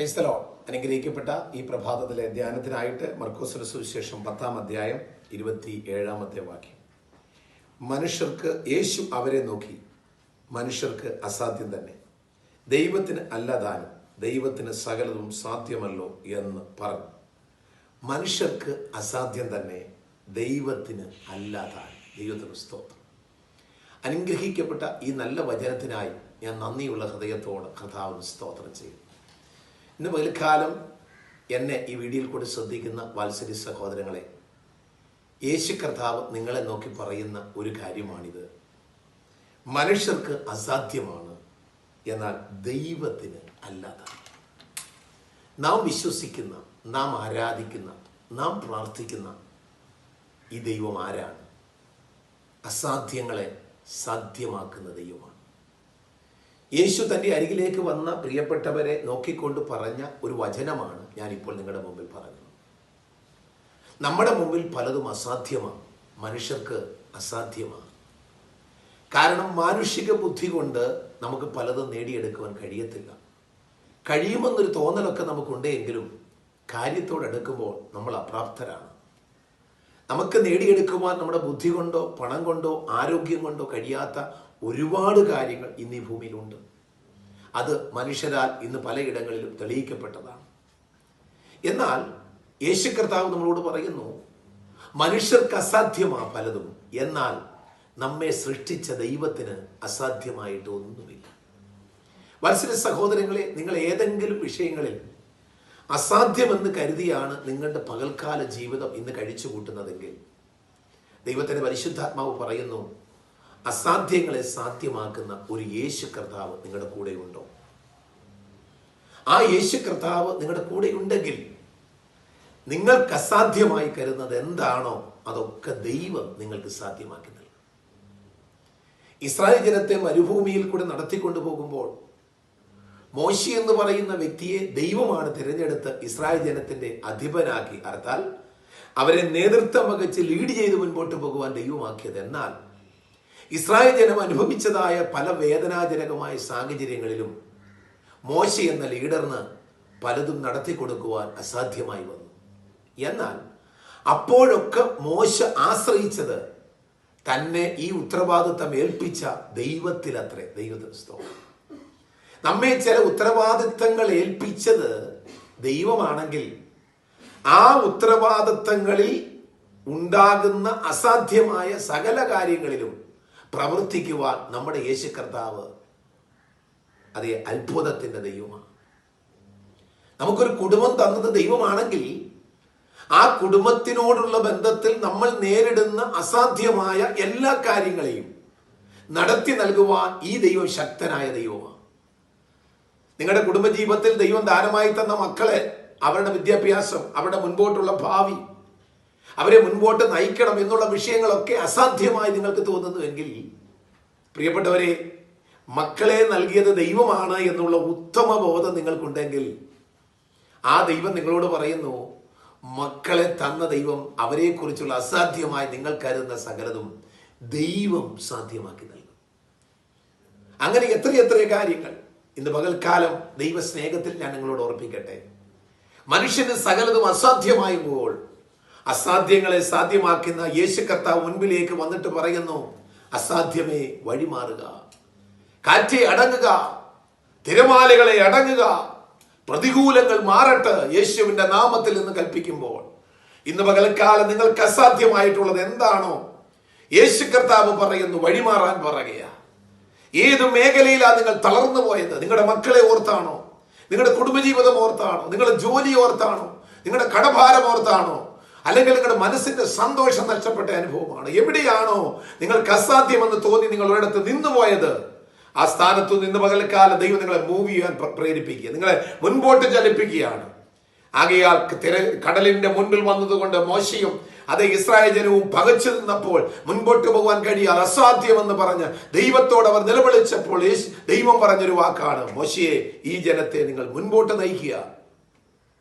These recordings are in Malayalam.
Praise the Lord. അനുഗ്രഹിക്കപ്പെട്ട ഈ പ്രഭാതത്തിലെ ധ്യാനത്തിനായിട്ട് മർക്കോസിന്റെ സുവിശേഷം 10-ാം അധ്യായം 27-ാമത്തെ വാക്യം. മനുഷ്യർക്ക് യേശു അവരെ നോക്കി, മനുഷ്യർക്ക് അസാധ്യം തന്നെ, ദൈവത്തിന് അല്ലതാനും ദൈവത്തിന് സകലതും സാധ്യമല്ലോ എന്ന് പറഞ്ഞു. മനുഷ്യർക്ക് അസാധ്യം തന്നെ, ദൈവത്തിന് അല്ലാതാനും. ദൈവത്തിന് സ്തോത്രം. അനുഗ്രഹിക്കപ്പെട്ട ഈ നല്ല വചനത്തിനായി ഞാൻ നന്ദിയുള്ള ഹൃദയത്തോട് കർത്താവിന് സ്തോത്രം ചെയ്യും. ഇന്ന് പകൽക്കാലം എന്നെ ഈ വീഡിയോയിൽ കൂടി ശ്രദ്ധിക്കുന്ന വാത്സല്യ സഹോദരങ്ങളെ, യേശു കർത്താവ് നിങ്ങളെ നോക്കി പറയുന്ന ഒരു കാര്യമാണിത്. മനുഷ്യർക്ക് അസാധ്യമാണ്, എന്നാൽ ദൈവത്തിന് അല്ലാതാണ്. നാം വിശ്വസിക്കുന്ന, നാം ആരാധിക്കുന്ന, നാം പ്രാർത്ഥിക്കുന്ന ഈ ദൈവം ആരാണ്? അസാധ്യങ്ങളെ സാധ്യമാക്കുന്ന ദൈവമാണ്. യേശു തൻ്റെ അരികിലേക്ക് വന്ന പ്രിയപ്പെട്ടവരെ നോക്കിക്കൊണ്ട് പറഞ്ഞ ഒരു വചനമാണ് ഞാനിപ്പോൾ നിങ്ങളുടെ മുമ്പിൽ പറഞ്ഞത്. നമ്മുടെ മുമ്പിൽ പലതും അസാധ്യമാണ്, മനുഷ്യർക്ക് അസാധ്യമാണ്. കാരണം മാനുഷിക ബുദ്ധി കൊണ്ട് നമുക്ക് പലതും നേടിയെടുക്കുവാൻ കഴിയത്തില്ല. കഴിയുമെന്നൊരു തോന്നലൊക്കെ നമുക്കുണ്ടെങ്കിലും കാര്യത്തോടെടുക്കുമ്പോൾ നമ്മൾ അപ്രാപ്തരാണ്. നമുക്ക് നേടിയെടുക്കുവാൻ നമ്മുടെ ബുദ്ധി കൊണ്ടോ പണം കൊണ്ടോ ആരോഗ്യം കൊണ്ടോ കഴിയാത്ത ഒരുപാട് കാര്യങ്ങൾ ഇന്ന് ഈ ഭൂമിയിലുണ്ട്. അത് മനുഷ്യരാൽ ഇന്ന് പലയിടങ്ങളിലും തെളിയിക്കപ്പെട്ടതാണ്. എന്നാൽ യേശു കർത്താവ് നമ്മളോട് പറയുന്നു, മനുഷ്യർക്ക് അസാധ്യമാ പലതും, എന്നാൽ നമ്മെ സൃഷ്ടിച്ച ദൈവത്തിന് അസാധ്യമായിട്ട് ഒന്നുമില്ല. വാത്സല്യ സഹോദരങ്ങളെ, നിങ്ങൾ ഏതെങ്കിലും വിഷയങ്ങളിൽ അസാധ്യമെന്ന് കരുതിയാണ് നിങ്ങളുടെ പകൽക്കാല ജീവിതം ഇന്ന് കഴിച്ചു കൂട്ടുന്നതെങ്കിൽ, ദൈവത്തിന്റെ പരിശുദ്ധാത്മാവ് പറയുന്നു, അസാധ്യങ്ങളെ സാധ്യമാക്കുന്ന ഒരു യേശു കർത്താവ് നിങ്ങളുടെ കൂടെ ഉണ്ടോ? ആ യേശു കർത്താവ് നിങ്ങളുടെ കൂടെ ഉണ്ടെങ്കിൽ നിങ്ങൾക്ക് അസാധ്യമായി കരുതുന്നത് എന്താണോ അതൊക്കെ ദൈവം നിങ്ങൾക്ക് സാധ്യമാക്കി നൽകും. ഇസ്രായേൽ ജനത്തെ മരുഭൂമിയിൽ കൂടെ നടത്തിക്കൊണ്ടു പോകുമ്പോൾ മോശെ എന്ന് പറയുന്ന വ്യക്തിയെ ദൈവമാണ് തിരഞ്ഞെടുത്ത് ഇസ്രായേൽ ജനത്തിന്റെ അധിപനാക്കി, അർത്ഥാൽ അവരെ നേതൃത്വം വഹിച്ച് ലീഡ് ചെയ്ത് മുൻപോട്ട് പോകുവാൻ ദൈവമാക്കിയത്. എന്നാൽ ഇസ്രായേൽ ജനം അനുഭവിച്ചതായ പല വേദനാജനകമായ സാഹചര്യങ്ങളിലും മോശെ എന്ന ലീഡറിന് പലതും നടത്തി കൊടുക്കുവാൻ അസാധ്യമായി വന്നു. എന്നാൽ അപ്പോഴൊക്കെ മോശ ആശ്രയിച്ചത് തന്നെ ഈ ഉത്തരവാദിത്തം ഏൽപ്പിച്ച ദൈവത്തിലത്രേ. ദൈവത്തിന് സ്തോത്രം. നമ്മെ ചില ഉത്തരവാദിത്തങ്ങൾ ഏൽപ്പിച്ചത് ദൈവമാണെങ്കിൽ ആ ഉത്തരവാദിത്തങ്ങളിൽ ഉണ്ടാകുന്ന അസാധ്യമായ സകല കാര്യങ്ങളിലും പ്രവർത്തിക്കുവാൻ നമ്മുടെ യേശു കർത്താവ് അതേ അത്ഭുതത്തിന്റെ ദൈവമാണ്. നമുക്കൊരു കുടുംബം തന്നത് ദൈവമാണെങ്കിൽ ആ കുടുംബത്തിനോടുള്ള ബന്ധത്തിൽ നമ്മൾ നേരിടുന്ന അസാധ്യമായ എല്ലാ കാര്യങ്ങളെയും നടത്തി നൽകുവാൻ ഈ ദൈവം ശക്തനായ ദൈവമാണ്. നിങ്ങളുടെ കുടുംബജീവിതത്തിൽ ദൈവം ദാനമായി തന്ന മക്കളെ, അവരുടെ വിദ്യാഭ്യാസം, അവരുടെ മുൻപോട്ടുള്ള ഭാവി, അവരെ മുൻപോട്ട് നയിക്കണം എന്നുള്ള വിഷയങ്ങളൊക്കെ അസാധ്യമായി നിങ്ങൾക്ക് തോന്നുന്നുവെങ്കിൽ, പ്രിയപ്പെട്ടവരെ, മക്കളെ നൽകിയത് ദൈവമാണ് എന്നുള്ള ഉത്തമ ബോധം നിങ്ങൾക്കുണ്ടെങ്കിൽ ആ ദൈവം നിങ്ങളോട് പറയുന്നു, മക്കളെ തന്ന ദൈവം അവരെക്കുറിച്ചുള്ള അസാധ്യമായി നിങ്ങൾ കരുതുന്ന സകലതും ദൈവം സാധ്യമാക്കി നൽകും. അങ്ങനെ എത്രയെത്ര കാര്യങ്ങൾ ഇന്ന് പകൽക്കാലം ദൈവസ്നേഹത്തിൽ ഞാൻ നിങ്ങളോട് ഓർപ്പിക്കട്ടെ. മനുഷ്യന് സകലതും അസാധ്യമായുമ്പോൾ അസാധ്യങ്ങളെ സാധ്യമാക്കുന്ന യേശു കർത്താവ് മുൻപിലേക്ക് വന്നിട്ട് പറയുന്നു, അസാധ്യമേ വഴിമാറുക, കാറ്റേ അടങ്ങുക, തിരമാലകളെ അടങ്ങുക, പ്രതികൂലങ്ങൾ മാറട്ടെ യേശുവിന്റെ നാമത്തിൽ എന്ന് കൽപ്പിക്കുമ്പോൾ ഇന്ന് പകൽക്കാലം നിങ്ങൾക്ക് അസാധ്യമായിട്ടുള്ളത് എന്താണോ യേശു കർത്താവ് പറയുന്നു, വഴിമാറാൻ പറയുക. ഏത് മേഖലയിലാണ് നിങ്ങൾ തളർന്നു പോയത്? നിങ്ങളുടെ മക്കളെ ഓർത്താണോ? നിങ്ങളുടെ കുടുംബജീവിതം ഓർത്താണോ? നിങ്ങളുടെ ജോലി ഓർത്താണോ? നിങ്ങളുടെ കടഭാരം ഓർത്താണോ? അല്ലെങ്കിൽ നിങ്ങളുടെ മനസ്സിന്റെ സന്തോഷം നഷ്ടപ്പെട്ട അനുഭവമാണ്? എവിടെയാണോ നിങ്ങൾക്ക് അസാധ്യമെന്ന് തോന്നി നിങ്ങൾ ഒരിടത്ത് നിന്നുപോയത്, ആ സ്ഥാനത്തു നിന്ന് പകൽക്കാലം ദൈവം നിങ്ങളെ മൂവ് ചെയ്യാൻ പ്രേരിപ്പിക്കുക, നിങ്ങളെ മുൻപോട്ട് ചലിപ്പിക്കുകയാണ്. ആകയാൽ കടലിന്റെ മുൻപിൽ വന്നതുകൊണ്ട് മോശയും അതേ ഇസ്രായേൽ ജനവും പകച്ചു നിന്നപ്പോൾ മുൻപോട്ട് പോകാൻ കഴിയാതെ അസാധ്യമെന്ന് പറഞ്ഞ് ദൈവത്തോട് അവർ നിലവിളിച്ചപ്പോൾ ദൈവം പറഞ്ഞൊരു വാക്കാണ്, മോശയെ, ഈ ജനത്തെ നിങ്ങൾ മുൻപോട്ട് നയിക്കുക.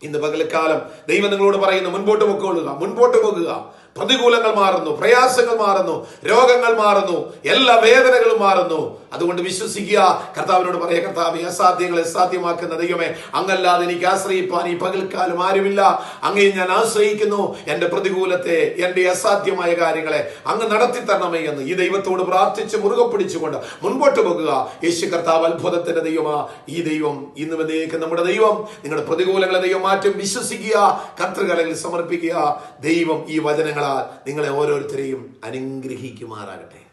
ഇന്ന് പകൽക്കാലം ദൈവം നിങ്ങളോട് പറയുന്നു, മുൻപോട്ട് പൊക്കോളുക, മുൻപോട്ട് പോകുക, പ്രതികൂലങ്ങൾ മാറുന്നു, പ്രയാസങ്ങൾ മാറുന്നു, രോഗങ്ങൾ മാറുന്നു, എല്ലാ വേദനകളും മാറുന്നു. അതുകൊണ്ട് വിശ്വസിക്കുക, കർത്താവിനോട് പറയാ, കർത്താവേ, അസാധ്യങ്ങളെ സാധ്യമാക്കുന്ന ദൈവമേ, അങ്ങല്ലാതെ എനിക്ക് ആശ്രയിപ്പാൻ ഈ പകൽക്കാലം ആരുമില്ല. അങ്ങേ ഞാൻ ആശ്രയിക്കുന്നു. എന്റെ പ്രതികൂലത്തെ, എന്റെ അസാധ്യമായ കാര്യങ്ങളെ അങ്ങ് നടത്തി തരണമേ എന്ന് ഈ ദൈവത്തോട് പ്രാർത്ഥിച്ച് മുറുകെ പിടിച്ചുകൊണ്ട് മുൻപോട്ട് പോകുക. യേശു കർത്താവ് അത്ഭുതത്തിന്റെ ദൈവമാ. ഈ ദൈവം ഇന്നും എന്നേക്കും നമ്മുടെ ദൈവം. നിങ്ങളുടെ പ്രതികൂലങ്ങളെ ദൈവം മാറ്റും. വിശ്വസിക്കുക, കർത്തൃകരങ്ങളിൽ സമർപ്പിക്കുക. ദൈവം ഈ വചനങ്ങളാൽ നിങ്ങളെ ഓരോരുത്തരെയും അനുഗ്രഹിക്കുമാറാകട്ടെ.